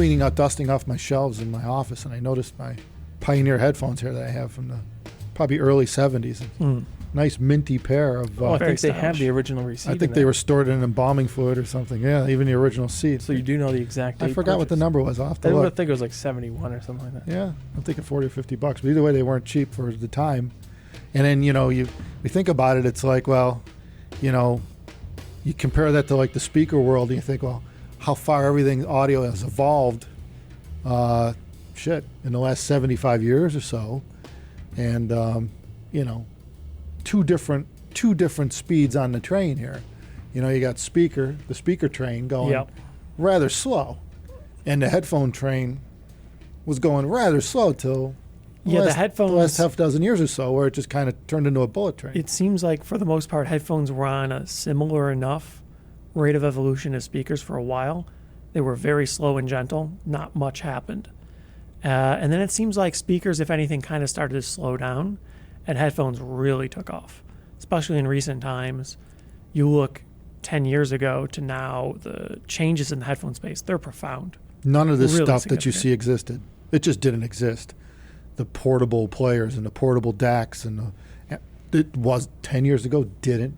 cleaning out, dusting off my shelves in my office, and I noticed my Pioneer headphones here that I have from the probably early 70s. Nice minty pair of... I think they have the original receipt. I think they were stored in embalming fluid or something. Yeah, even the original seat. So you do know the exact date. I forgot what the number was off the I think it was like 71 or something like that. Yeah, I'm thinking 40 or 50 bucks. But either way, they weren't cheap for the time. And then, you think about it, it's like, well, you compare that to like the speaker world, and you think, well, how far everything audio has evolved, in the last 75 years or so. And, two different speeds on the train here. You got the speaker train going rather slow, and the headphone train was going rather slow till the headphones, the last half dozen years or so, where it just kind of turned into a bullet train. It seems like for the most part, headphones were on a similar enough rate of evolution as speakers for a while. They were very slow and gentle. Not much happened. And then it seems like speakers, if anything, kind of started to slow down, and headphones really took off, especially in recent times. You look 10 years ago to now, the changes in the headphone space, they're profound. None of this stuff that you see existed. It just didn't exist. The portable players and the portable DACs it was 10 years ago, didn't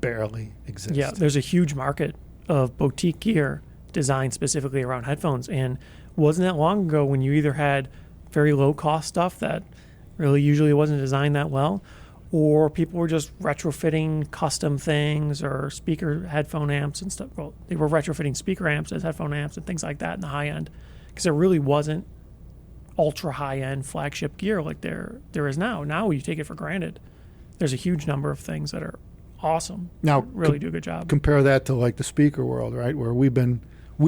barely exist. Yeah, there's a huge market of boutique gear designed specifically around headphones, and wasn't that long ago when you either had very low cost stuff that really usually wasn't designed that well, or people were just retrofitting custom things or speaker headphone amps and stuff. Well, they were retrofitting speaker amps as headphone amps and things like that in the high end, because there really wasn't ultra high end flagship gear like there is now. Now you take it for granted. There's a huge number of things that are awesome. Now really do a good job. Compare that to like the speaker world, right? Where we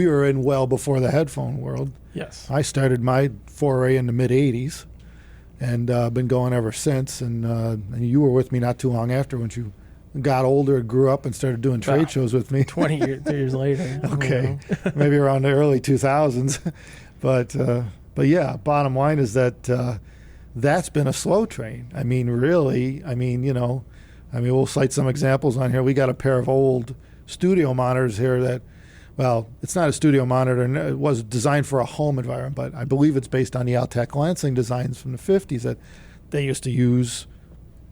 were in well before the headphone world. Yes. I started my foray in the mid '80s, and been going ever since. And you were with me not too long after when you got older, grew up, and started doing trade shows with me. 20 years later. Okay, maybe around the early 2000s, but yeah. Bottom line is that that's been a slow train. I mean, really. We'll cite some examples on here. We got a pair of old studio monitors here that. Well, it's not a studio monitor, and it was designed for a home environment, but I believe it's based on the Altec Lansing designs from the 50s that they used to use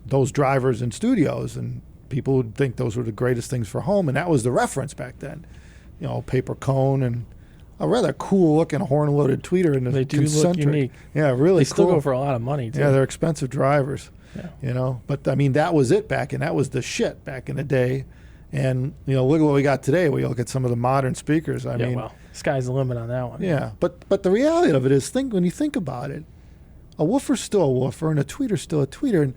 those drivers in studios, and people would think those were the greatest things for home, and that was the reference back then. Paper cone and a rather cool-looking horn-loaded tweeter in the They do concentric. look unique. Yeah, really They still cool. go for a lot of money, too. Yeah, they're expensive drivers. Yeah. But I mean, that was it back, and that was the shit back in the day. And, look at what we got today. We look at some of the modern speakers. I mean, sky's the limit on that one. Yeah, but the reality of it is, when you think about it, a woofer's still a woofer and a tweeter's still a tweeter. And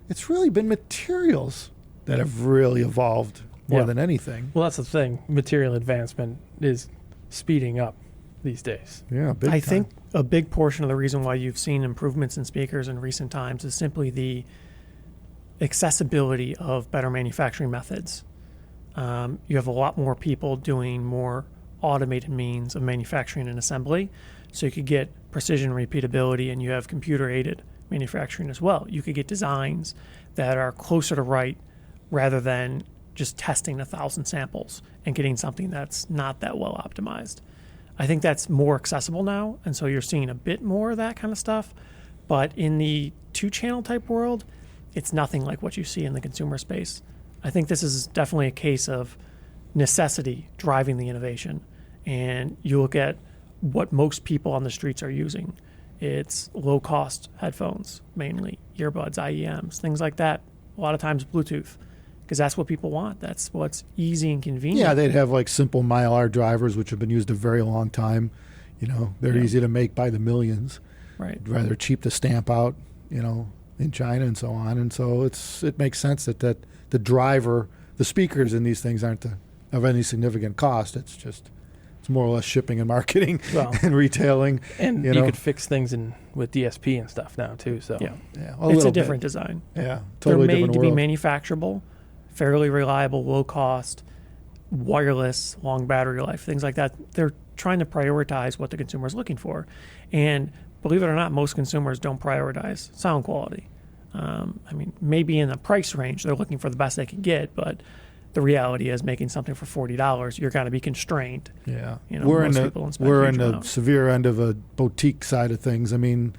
it's really been materials that have really evolved more than anything. Well, that's the thing. Material advancement is speeding up these days. Yeah, big I time. think a big portion of the reason why you've seen improvements in speakers in recent times is simply the accessibility of better manufacturing methods. You have a lot more people doing more automated means of manufacturing and assembly, so you could get precision repeatability, and you have computer-aided manufacturing as well. You could get designs that are closer to right rather than just testing 1,000 samples and getting something that's not that well optimized. I think that's more accessible now, and so you're seeing a bit more of that kind of stuff. But in the two-channel type world, it's nothing like what you see in the consumer space. I think this is definitely a case of necessity driving the innovation. And you look at what most people on the streets are using. It's low-cost headphones, mainly, earbuds, IEMs, things like that. A lot of times Bluetooth, because that's what people want. That's what's easy and convenient. Yeah, they'd have like simple Mylar drivers, which have been used a very long time. They're easy to make by the millions. Right. Rather cheap to stamp out, in China and so on. And so it makes sense that the driver, the speakers in these things aren't of any significant cost. It's more or less shipping and marketing and retailing. And you could fix things with DSP and stuff now too. So it's a different design. Yeah, totally They're made different to world. be manufacturable, fairly reliable, low cost, wireless, long battery life, things like that. They're trying to prioritize what the consumer is looking for. And believe it or not, most consumers don't prioritize sound quality. Maybe in the price range, they're looking for the best they can get, but the reality is making something for $40, you're going to be constrained. Yeah, You know, we're most in people the don't spend we're a in huge the amount. severe end of a boutique side of things. I mean,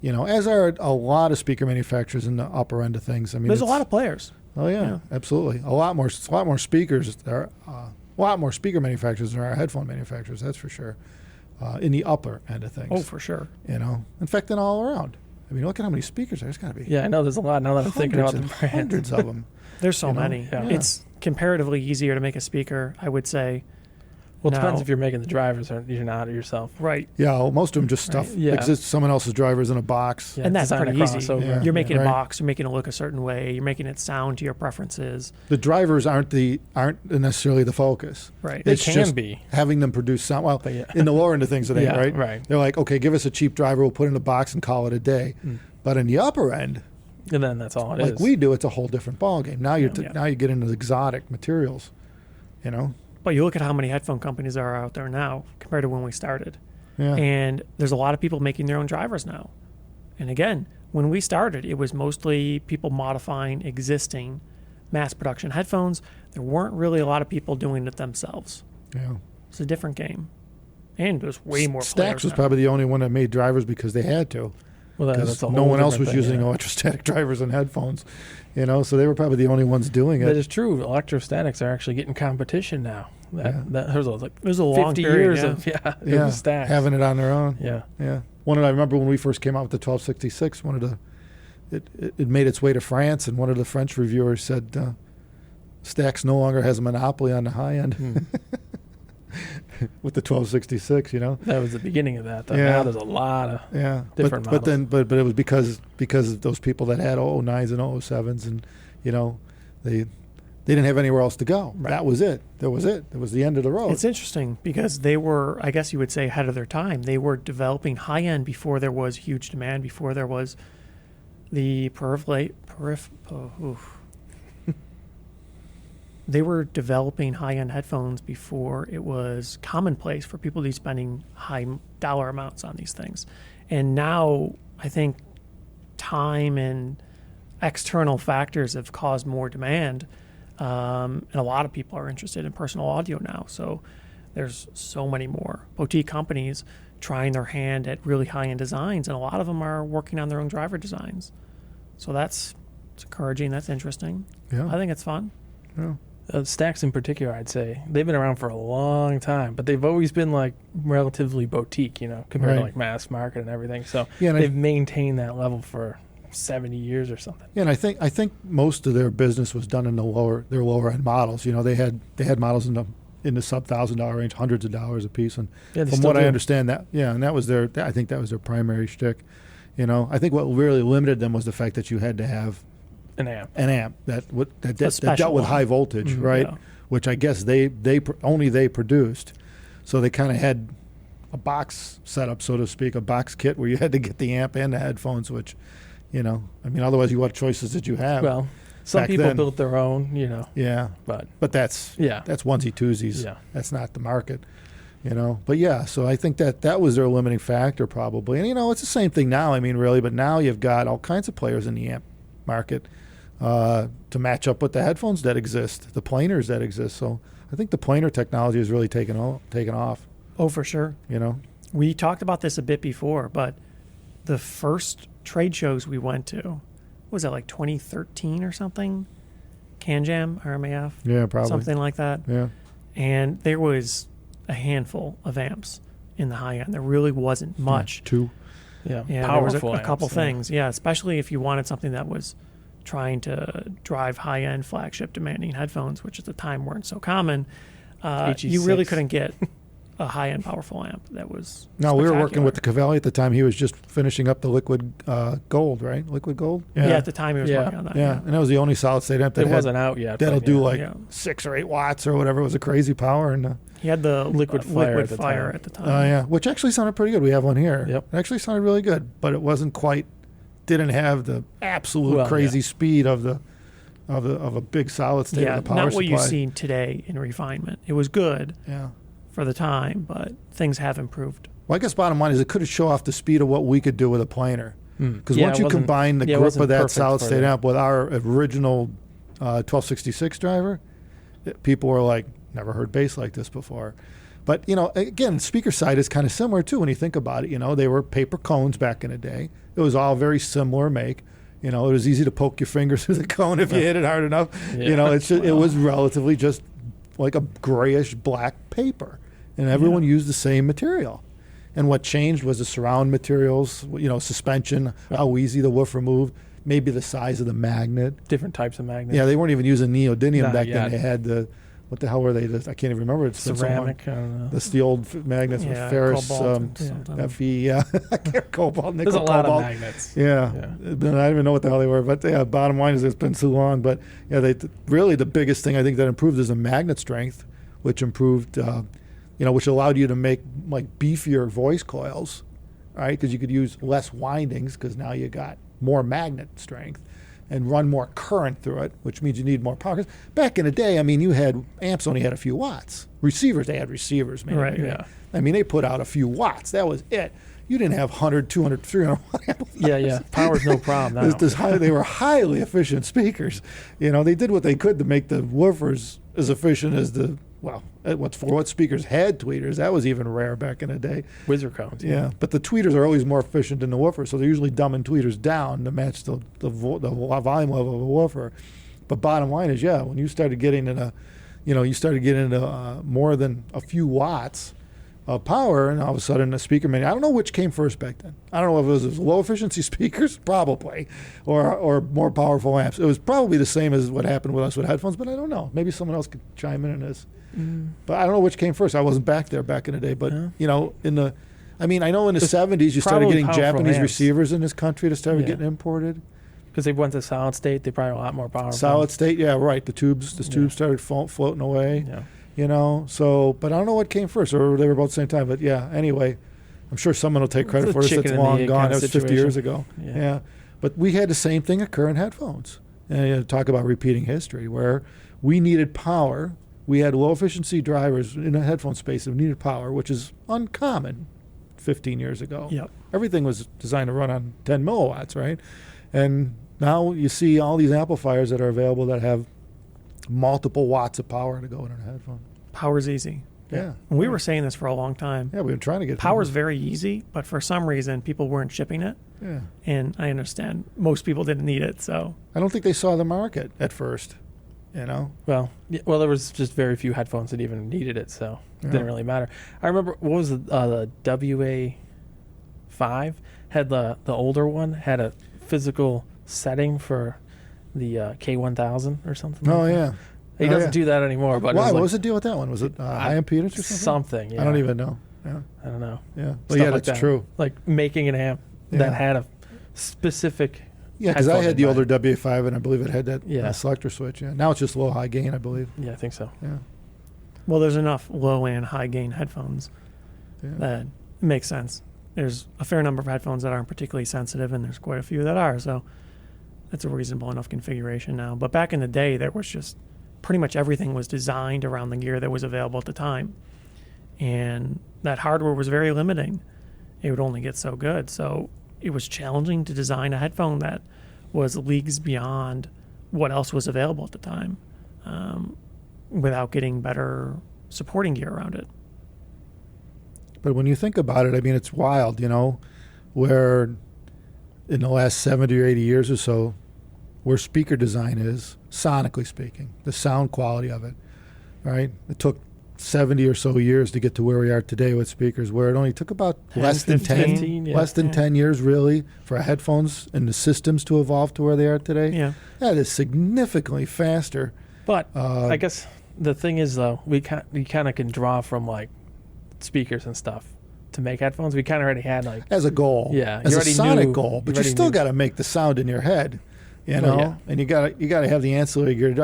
you know, as are a lot of speaker manufacturers in the upper end of things. I mean, There's a it's- lot of players. Oh yeah, Yeah. absolutely. A lot more speakers. There are a lot more speaker manufacturers than there are headphone manufacturers. That's for sure. In the upper end of things. Oh, for sure. You know, in fact, then all around. I mean, look at how many speakers there's got to be. Yeah, I know there's a lot now that I'm thinking about the and brand. hundreds of them. There's so You know? many. Yeah. It's comparatively easier to make a speaker, I would say. Well, it depends Now- if you're making the drivers or you're not yourself. Right. Yeah, well, most of them just stuff Right. Yeah. exists. Someone else's drivers in a box. Yeah, And that's design pretty across easy. over. Yeah. You're making Right. a box, you're making it look a certain way, you're making it sound to your preferences. The drivers aren't necessarily the focus. Right. They It's can just be. having them produce sound. Well, But yeah. in the lower end of things, it ain't Yeah, right. right. They're like, okay, give us a cheap driver, we'll put it in a box and call it a day. Mm. But in the upper end, And then that's all it is. like we do, it's a whole different ballgame. Now Yeah. now you get into the exotic materials. You know. But you look at how many headphone companies there are out there now compared to when we started. Yeah. And there's a lot of people making their own drivers now. And again, when we started, it was mostly people modifying existing mass production headphones. There weren't really a lot of people doing it themselves. yeah. It's a different game. And there's way more Stax players was now. probably the only one that made drivers because they had to. well, Because that's a no whole one else was different thing, using yeah. electrostatic drivers and headphones. You know, so they were probably the only ones doing That it. is true. Electrostatics are actually getting competition now. Yeah. There's like It was a long 50 period, years yeah. of Yeah, of stacks. having it on their own. Yeah. Yeah. I remember when we first came out with the 1266, it made its way to France, and one of the French reviewers said, Stax no longer has a monopoly on the high end Hmm. with the 1266, you know? That was the beginning of that. Though. Yeah. Now there's a lot of Yeah. Different but then models. but it was because of those people that had 009s and 007s, and you know, they didn't have anywhere else to go. Right. That was it. That was it. It was the end of the road. It's interesting because they were, I guess you would say, ahead of their time. They were developing high end before there was huge demand, before there was the They were developing high end headphones before it was commonplace for people to be spending high dollar amounts on these things. And now I think time and external factors have caused more demand. And a lot of people are interested in personal audio now. So there's so many more boutique companies trying their hand at really high-end designs, and a lot of them are working on their own driver designs. So it's encouraging. That's interesting. yeah. I think it's fun. yeah. Stacks in particular. I'd say they've been around for a long time, but they've always been like relatively boutique, you know, compared to Right. like mass market and everything. So Yeah, and they've maintained that level for 70 years or something. Yeah, and I think most of their business was done in their lower end models. You know, they had models in the sub $1,000 range, hundreds of dollars a piece. And Yeah, they from still what I do. understand, and that was I think that was their primary shtick. You know, I think what really limited them was the fact that you had to have An amp. an amp that special dealt with one. high voltage, Mhm, right? yeah. Which I guess only they produced. So they kind of had a box setup, so to speak, a box kit where you had to get the amp and the headphones, which, you know, I mean, otherwise what choices did you have? Well, some Back people then. built their own, you know, yeah, but that's yeah. onesie twosies. Yeah. That's not the market, you know. But yeah, so I think that was their limiting factor probably. And you know, it's the same thing now. I mean, really, but now you've got all kinds of players in the amp market to match up with the headphones that exist, the planers that exist. So I think the planer technology has really taken off. Oh, for sure. You know. We talked about this a bit before, but the first trade shows we went to, what was that, like 2013 or something? CanJam, RMAF, Yeah, probably. something like that. Yeah. And there was a handful of amps in the high end. There really wasn't much. Two. Yeah, Yeah, there was powerful a couple amps, yeah. things. Yeah, especially if you wanted something that was trying to drive high-end flagship demanding headphones, which at the time weren't so common. You really HE6. couldn't get a high-end powerful amp that was No, we were working spectacular. with the Cavalli at the time. He was just finishing up the Liquid Gold, right? Liquid Gold. Yeah, at the time he was Yeah. working on that. Yeah, and that was the only solid state amp that It had, wasn't out yet. that'll but do yeah. like Yeah. 6 or 8 watts or whatever. It was a crazy power, and He had the Liquid Fire at the time. at the time. yeah, which actually sounded pretty good. We have one here. Yep. It actually sounded really good, but it wasn't quite. Didn't have the absolute Well, crazy yeah. speed of a big solid state Yeah, of the power not what supply. you see today in refinement. It was good Yeah. for the time, but things have improved. Well, I guess bottom line is it could show off the speed of what we could do with a planer. Because Yeah, once it you wasn't- combine the yeah, it grip wasn't of that perfect solid for state the- amp with our original 1266 driver, people were like, never heard bass like this before. But, you know, again, speaker side is kind of similar, too, when you think about it. You know, they were paper cones back in the day. It was all very similar make. You know, it was easy to poke your finger through the cone if you hit it hard enough. Yeah. You know, it was relatively just like a grayish black paper. And everyone used the same material. And what changed was the surround materials, you know, suspension, how easy the woofer moved, maybe the size of the magnet. Different types of magnets. Yeah, they weren't even using neodymium Not back yet. then. They had the, what the hell were they? I can't even remember. It's been so long. Ceramic. I don't know. That's the old magnets with ferrous, cobalt and something. Fe, yeah, cobalt, nickel, There's a lot cobalt. of magnets. Yeah. I don't even know what the hell they were, but yeah. Bottom line is it's been too long. But yeah, really the biggest thing I think that improved is the magnet strength, which improved, which allowed you to make like beefier voice coils, right? Because you could use less windings because now you got more magnet strength and run more current through it, which means you need more power. 'Cause back in the day, I mean, you had amps only had a few watts. Receivers, they had receivers, man. Right. Yeah. I mean, they put out a few watts. That was it. You didn't have 100, 200, 300 watt amplifiers. Yeah. Power's no problem now. They were highly efficient speakers. You know, they did what they could to make the woofers as efficient as what speakers had tweeters. That was even rare back in the day. Whizzer cones. Yeah, but the tweeters are always more efficient than the woofers, so they're usually dumbing tweeters down to match the volume level of a woofer. But bottom line is, when you started getting into, more than a few watts of power, and all of a sudden a speaker menu. I don't know which came first back then. I don't know if it was low efficiency speakers, probably, or more powerful amps. It was probably the same as what happened with us with headphones, but I don't know. Maybe someone else could chime in on this. But I don't know which came first. I wasn't back there back in the day, but I know in the 70s you started probably getting powerful Japanese amps. receivers in this country that started Yeah. getting imported. Because they went to solid state, they probably a lot more powerful. Solid state, yeah, right. The tubes started floating away. Yeah. But I don't know what came first, or they were about the same time. But yeah, anyway, I'm sure someone will take credit It's a for this. chicken It's and the long egg gone. kind That of was 50 situation. years ago. Yeah. Yeah. But we had the same thing occur in headphones. And talk about repeating history, where we needed power. We had low efficiency drivers in a headphone space that needed power, which is uncommon 15 years ago. Yep. Everything was designed to run on 10 milliwatts, right? And now you see all these amplifiers that are available that have multiple watts of power to go in a headphone. Power's easy. Yeah. And we were saying this for a long time. Yeah, we've been trying to get Power's very easy, but for some reason people weren't shipping it. Yeah. And I understand most people didn't need it, so I don't think they saw the market at first, Well, there was just very few headphones that even needed it, so it Yeah. didn't really matter. I remember, what was the WA5 had the older one had a physical setting for the K1000 or something. Oh, like that. yeah. He doesn't do that anymore. But Why? it What was was the deal with that one? Was it high impedance or something? something? Yeah. I don't even know. Yeah. I don't know. Yeah. But Stuff yeah, like that's that. true. Like making an amp Yeah. that had a specific. Yeah, because I headphone had the in older mind. WA5, and I believe it had that Yeah. selector switch. Yeah. Now it's just low, high gain, I believe. Yeah, I think so. Yeah. well, there's enough low and high gain headphones Yeah. that makes sense. There's a fair number of headphones that aren't particularly sensitive, and there's quite a few that are. So that's a reasonable enough configuration now. But back in the day, there was just pretty much everything was designed around the gear that was available at the time, and that hardware was very limiting. It would only get so good. So it was challenging to design a headphone that was leagues beyond what else was available at the time, without getting better supporting gear around it. But when you think about it, I mean, it's wild, where in the last 70 or 80 years or so, where speaker design is, sonically speaking, the sound quality of it, right? It took 70 or so years to get to where we are today with speakers, where it only took about 10, less than 15, yeah. less than Yeah. 10 years, really, for headphones and the systems to evolve to where they are today. Yeah. That is significantly faster. But Uh, I guess the thing is, though, we kind of can draw from like speakers and stuff to make headphones. We kind of already had like As a goal, Yeah, as you a already sonic knew- goal, but you you already still knew. got to make the sound in your head, yeah. and you got to have the ancillary gear.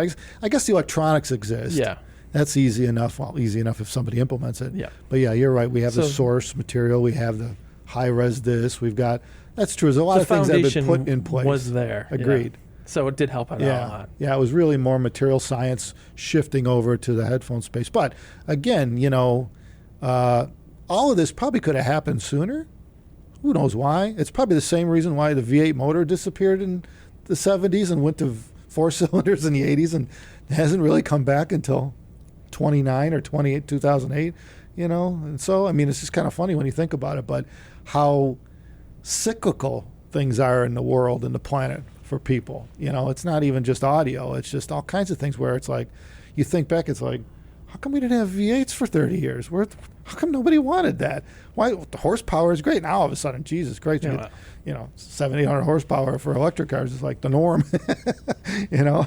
I guess the electronics exist. yeah. That's easy enough. Well, easy enough if somebody implements it. Yeah. But yeah, you're right. We have the So- source material. We have the high res this. We've got. That's true. There's a lot The of things that have foundation been put in place. was there. yeah. Agreed. So it did help out a Yeah. lot. Yeah. It was really more material science shifting over to the headphone space. But again, all of this probably could have happened sooner. Who knows why? It's probably the same reason why the V8 motor disappeared in the 70s and went to four cylinders in the 80s and hasn't really come back until 29 or 28, 2008, you know? And so, I mean, it's just kind of funny when you think about it, but how cyclical things are in the world and the planet for people. You know, it's not even just audio. It's just all kinds of things where it's like, you think back, it's like, how come we didn't have V8s for 30 years? How come nobody wanted that? Why? The horsepower is great. Now all of a sudden, Jesus Christ, you get, you know, 700-800 horsepower for electric cars is like the norm. You know?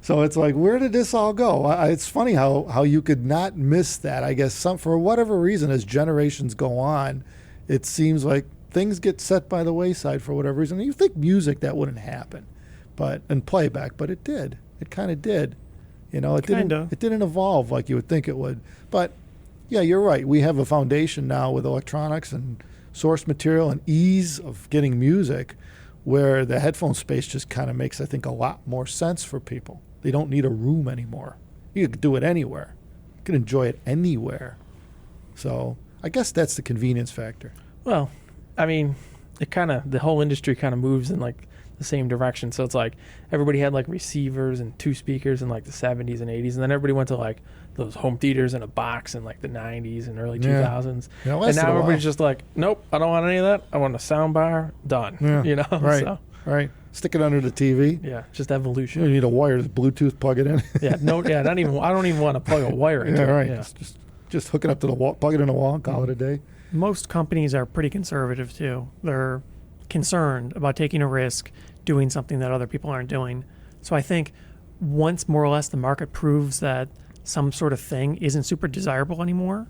So it's like, where did this all go? It's funny how you could not miss that. I guess for whatever reason, as generations go on, it seems like things get set by the wayside for whatever reason. You think music, that wouldn't happen, and playback, but it did. It kind of did. You know, it didn't evolve like you would think it would. But yeah, you're right. We have a foundation now with electronics and source material and ease of getting music, where the headphone space just kind of makes, I think, a lot more sense for people. They don't need a room anymore. You can do it anywhere. You can enjoy it anywhere. So I guess that's the convenience factor. Well, I mean, the whole industry kind of moves in like the same direction. So it's like everybody had like receivers and two speakers in like the 70s and 80s, and then everybody went to like those home theaters in a box in like the 90s and early 2000s. Yeah, and now everybody's just like, nope, I don't want any of that. I want a sound bar, done. Yeah, you know, right, so, right. Stick it under the TV. Yeah, just evolution. You need a wire, just Bluetooth, plug it in. Not even. I don't even want to plug a wire into yeah, right. it. Yeah. Just hook it up to the wall, plug it in the wall, and call it a day. Most companies are pretty conservative too. They're concerned about taking a risk, doing something that other people aren't doing. So I think once more or less the market proves that some sort of thing isn't super desirable anymore,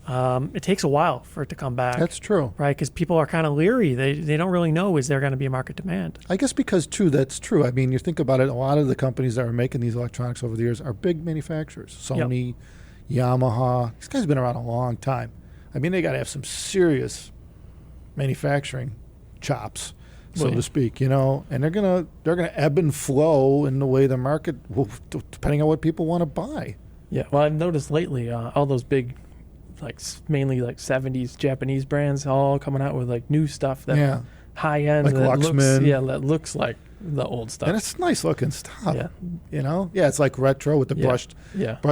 it takes a while for it to come back. That's true. Right? Because people are kind of leery. They don't really know, is there going to be a market demand? I guess because, that's true. I mean, you think about it, a lot of the companies that are making these electronics over the years are big manufacturers. Sony, Yamaha. These guys have been around a long time. I mean, they got to have some serious manufacturing chops, so to speak, you know, and they're gonna ebb and flow in the way the market will, depending on what people want to buy. Yeah, well, I've noticed lately all those big, like mainly like 70s Japanese brands, all coming out with like new stuff that high end, like Luxman. That looks like the old stuff, and it's nice looking stuff. Yeah, you know, it's like retro with the brush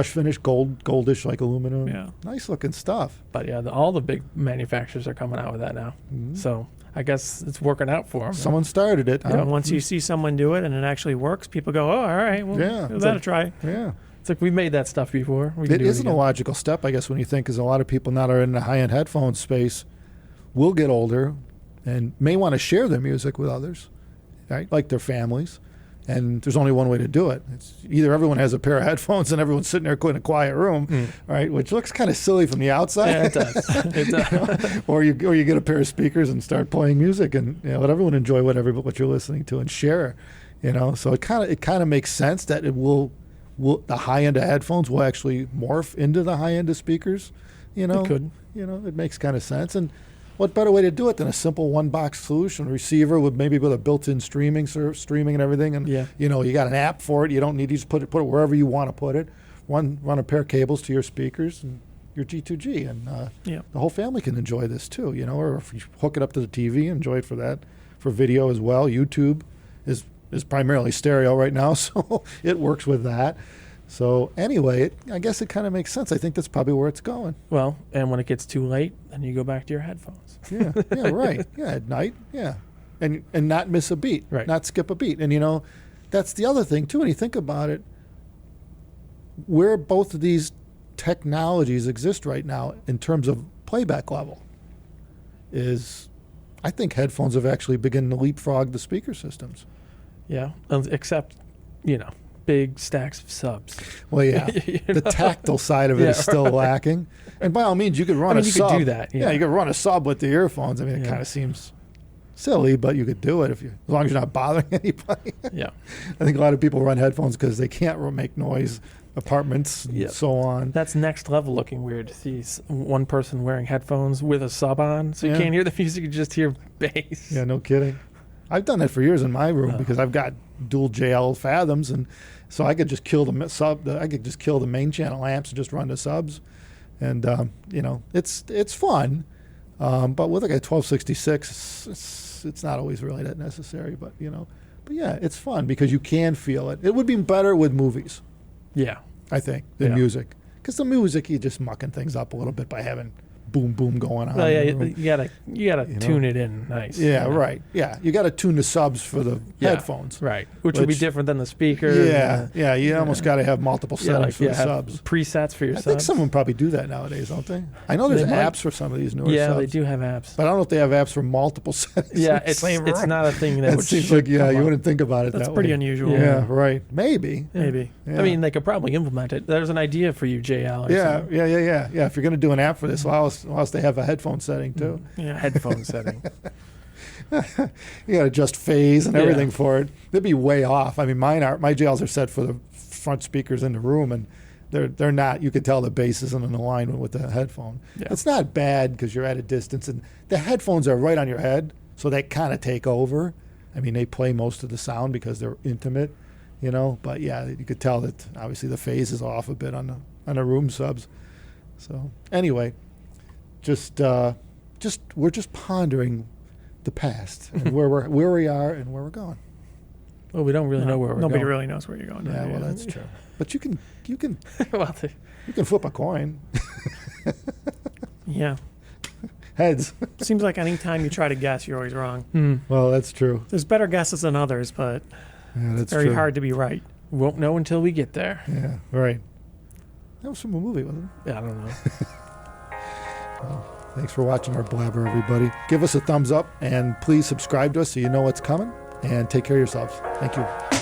finish, goldish like aluminum. Yeah, nice looking stuff. But all the big manufacturers are coming out with that now. Mm-hmm. So I guess it's working out for them. Someone started it. Yeah, once you see someone do it and it actually works, people go, "Oh, all right, well, give that a try." Yeah. It's like we made that stuff before. It isn't a logical step, I guess, when you think, because a lot of people now that are in the high-end headphone space will get older and may want to share their music with others, right? Like their families. And there's only one way to do it. It's either everyone has a pair of headphones and everyone's sitting there in a quiet room, right? Which looks kind of silly from the outside. Yeah, it does. It does. You know? Or you get a pair of speakers and start playing music and let everyone enjoy what you're listening to and share. You know, so it kind of makes sense that it will the high end of headphones will actually morph into the high end of speakers. You know, it could. You know, it makes kind of sense. And what better way to do it than a simple one box solution receiver with a built-in streaming and everything. And you got an app for it. You don't need to just put it wherever you want to put it. Run a pair of cables to your speakers and your G2G, and the whole family can enjoy this too. You know, or if you hook it up to the TV, enjoy it for video as well. YouTube is primarily stereo right now, so it works with that. So anyway, I guess it kind of makes sense. I think that's probably where it's going. Well, and when it gets too late, then you go back to your headphones. Yeah, right. Yeah, at night, and not miss a beat, right? Not skip a beat. And that's the other thing too. When you think about it, where both of these technologies exist right now in terms of playback level is, I think headphones have actually begun to leapfrog the speaker systems. Yeah, except big stacks of subs. Well, yeah, the tactile side of it is still lacking. And by all means, you could run a sub. You could do that. Yeah, you could run a sub with the earphones. I mean, it kind of seems silly, but you could do it as long as you're not bothering anybody. Yeah, I think a lot of people run headphones because they can't make noise. Apartments and so on. That's next level looking weird to see one person wearing headphones with a sub on, so you can't hear the music, you just hear bass. Yeah, no kidding. I've done that for years in my room because I've got dual JL Fathoms, and so I could just kill the sub. I could just kill the main channel amps and just run the subs, and it's fun. But with like a 1266, it's not always really that necessary. But But yeah, it's fun because you can feel it. It would be better with movies, Yeah. I think, than Yeah. music. Because the music, you're just mucking things up a little bit by having boom, boom going on. Well, yeah, in the room. you gotta You know? tune it in nice. Yeah, you know? right. Yeah, you got to tune the subs for the Yeah. headphones. Right, which would be Which- different than the speaker. Yeah, yeah. You almost got to have multiple settings for the have subs. presets for your I subs. think some of them probably do that nowadays, don't they? I know there's They might. apps for some of these newer Yeah, subs. they do have apps. But I don't know if they have apps for multiple settings. Yeah, in the it's same it's room. not a thing that That would seems should like, yeah, come you up. wouldn't think about it That's that pretty way. unusual. Yeah, right. Maybe. Maybe. Yeah. I mean, they could probably implement it. There's an idea for you, JL. Or Yeah, something. yeah. If you're going to do an app for this, why else they have a headphone setting too? Yeah. Headphone setting. You got to adjust phase and Yeah. everything for it. They'd be way off. I mean, my JLs are set for the front speakers in the room, and they're not. You could tell the bass isn't in alignment with the headphone. Yeah. It's not bad because you're at a distance, and the headphones are right on your head, so they kind of take over. I mean, they play most of the sound because they're intimate, you know. But yeah, you could tell that obviously the phase is off a bit on the room subs. So anyway, we're just pondering the past and where we are and where we're going. Well, we don't really know where we're Nobody going. really knows where you're going. Yeah, do well, you? that's true. But you can Well, flip a coin. Yeah. Heads. Seems like any time you try to guess, you're always wrong. Well, that's true. There's better guesses than others, but Yeah, that's very true. hard to be right. won't know until we get there. Yeah, right. That was from a movie, wasn't it? Yeah, I don't know. Thanks for watching our blabber, everybody. Give us a thumbs up and please subscribe to us so you know what's coming. And take care of yourselves. Thank you.